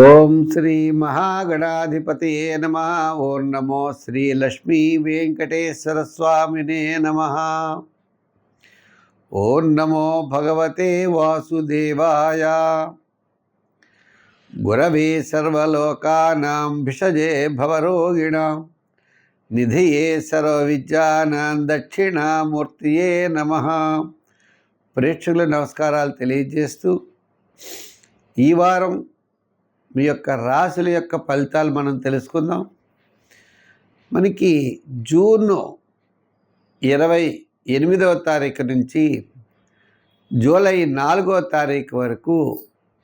ఓం శ్రీ మహాగణాధిపతయే నమః. ఓం నమో శ్రీ లక్ష్మీ వెంకటేశ్వర స్వామినే నమః. ఓం నమో భగవతే వాసుదేవాయ. గురవే సర్వలోకానాం భిషజే భవరోగిణాం నిధియే సర్వవిద్యానాం దక్షిణామూర్తియే నమః. ప్రేక్షకుల నమస్కారాలు తెలియజేస్తూ ఈ వారం మీ యొక్క రాశుల యొక్క ఫలితాలు మనం తెలుసుకుందాం. మనకి జూన్ 28వ తారీఖు నుంచి జూలై 4వ తారీఖు వరకు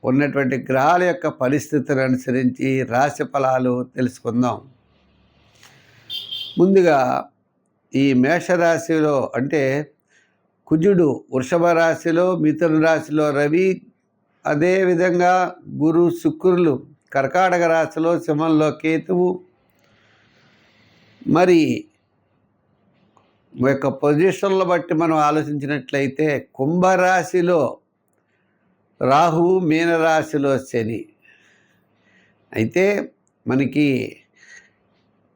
ఉన్నటువంటి గ్రహాల యొక్క పరిస్థితులను అనుసరించి రాశి ఫలాలు తెలుసుకుందాం. ముందుగా ఈ మేషరాశిలో అంటే కుజుడు వృషభ రాశిలో, మిథున రాశిలో రవి, అదేవిధంగా గురు శుక్రులు కర్కాటక రాశిలో, సింహంలో కేతువు. మరి యొక్క పొజిషన్ల బట్టి మనం ఆలోచించినట్లయితే కుంభరాశిలో రాహువు, మీనరాశిలో శని. అయితే మనకి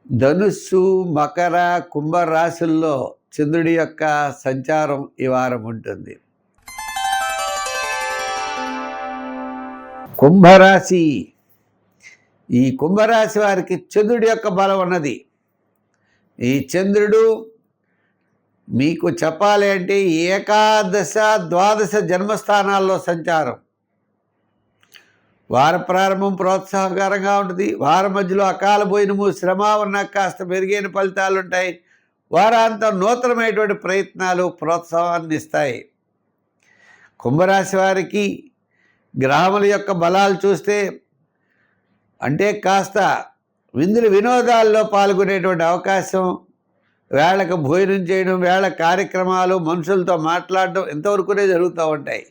ధనుస్సు, మకర, కుంభరాశుల్లో చంద్రుడి యొక్క సంచారం ఈ వారం ఉంటుంది. కుంభరాశి, ఈ కుంభరాశి వారికి చంద్రుడి యొక్క బలం ఉన్నది. ఈ చంద్రుడు మీకు చెప్పాలి అంటే ఏకాదశ, ద్వాదశ జన్మస్థానాల్లో సంచారం. వార ప్రారంభం ప్రోత్సాహకరంగా ఉంటుంది. వారం మధ్యలో అకాల భోజనము, శ్రమ ఉన్న కాస్త మెరుగైన ఫలితాలు ఉంటాయి. వారాంతం నూతనమైనటువంటి ప్రయత్నాలు ప్రోత్సాహాన్ని ఇస్తాయి. కుంభరాశి వారికి గ్రహముల యొక్క బలాలు చూస్తే అంటే కాస్త విందులు వినోదాల్లో పాల్గొనేటువంటి అవకాశం, వేళకు భోజనం చేయడం, వేళ కార్యక్రమాలు, మనుషులతో మాట్లాడడం ఇంతవరకునే జరుగుతూ ఉంటాయి.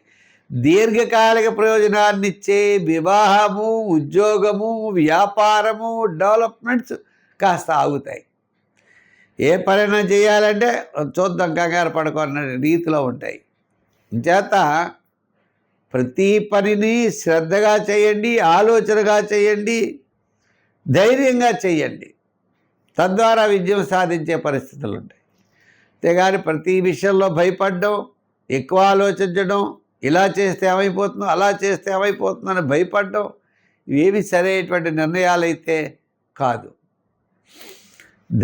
దీర్ఘకాలిక ప్రయోజనాన్ని ఇచ్చే వివాహము, ఉద్యోగము, వ్యాపారము, డెవలప్మెంట్స్ కాస్త ఆగుతాయి. ఏ పనైనా చేయాలంటే చూద్దాం, కంగారు పడుకున్న రీతిలో ఉంటాయి. చేత ప్రతి పనిని శ్రద్ధగా చేయండి, ఆలోచనగా చేయండి, ధైర్యంగా చేయండి. తద్వారా విజయం సాధించే పరిస్థితులు ఉంటాయి. అంతేగాని ప్రతి విషయంలో భయపడడం, ఎక్కువ ఆలోచించడం, ఇలా చేస్తే ఏమైపోతుందో, అలా చేస్తే ఏమైపోతుందో అని భయపడడం, ఇవేవి సరైనటువంటి నిర్ణయాలు అయితే కాదు.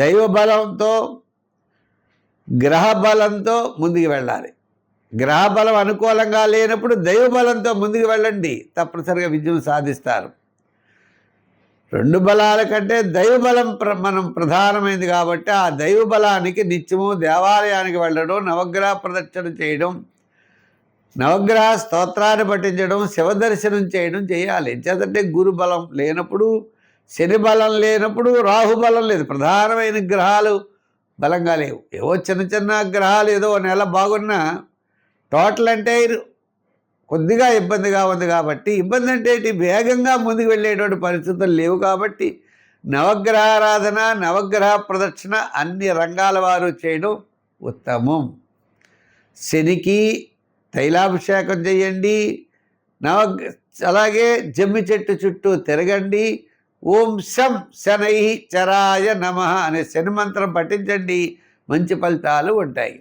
దైవ బలంతో, గ్రహ బలంతో ముందుకు వెళ్ళాలి. గ్రహ బలం అనుకూలంగా లేనప్పుడు దైవ బలంతో ముందుకు వెళ్ళండి, తప్పనిసరిగా విజయం సాధిస్తారు. రెండు బలాల కంటే దైవ బలం మనం ప్రధానమైనది కాబట్టి ఆ దైవ బలానికి నిత్యము దేవాలయానికి వెళ్ళడం, నవగ్రహ ప్రదక్షిణ చేయడం, నవగ్రహ స్తోత్రాన్ని పఠించడం, శివదర్శనం చేయడం చేయాలి. చేతంటే గురు బలం లేనప్పుడు, శని బలం లేనప్పుడు, రాహు బలం లేదు. ప్రధానమైన గ్రహాలు బలంగా లేవు. ఏవో చిన్న చిన్న గ్రహాలు ఏదో నెల బాగున్నా టోటల్ అంటే కొద్దిగా ఇబ్బందిగా ఉంది. కాబట్టి ఇబ్బంది అంటే వేగంగా ముందుకు వెళ్ళేటువంటి పరిస్థితులు లేవు. కాబట్టి నవగ్రహారాధన, నవగ్రహ ప్రదక్షిణ అన్ని రంగాల వారు చేయడం ఉత్తమం. శనికి తైలాభిషేకం చేయండి, అలాగే జమ్మి చెట్టు చుట్టూ తిరగండి. ఓం శం శనై చరాయ నమః అనే శని మంత్రం పఠించండి, మంచి ఫలితాలు ఉంటాయి.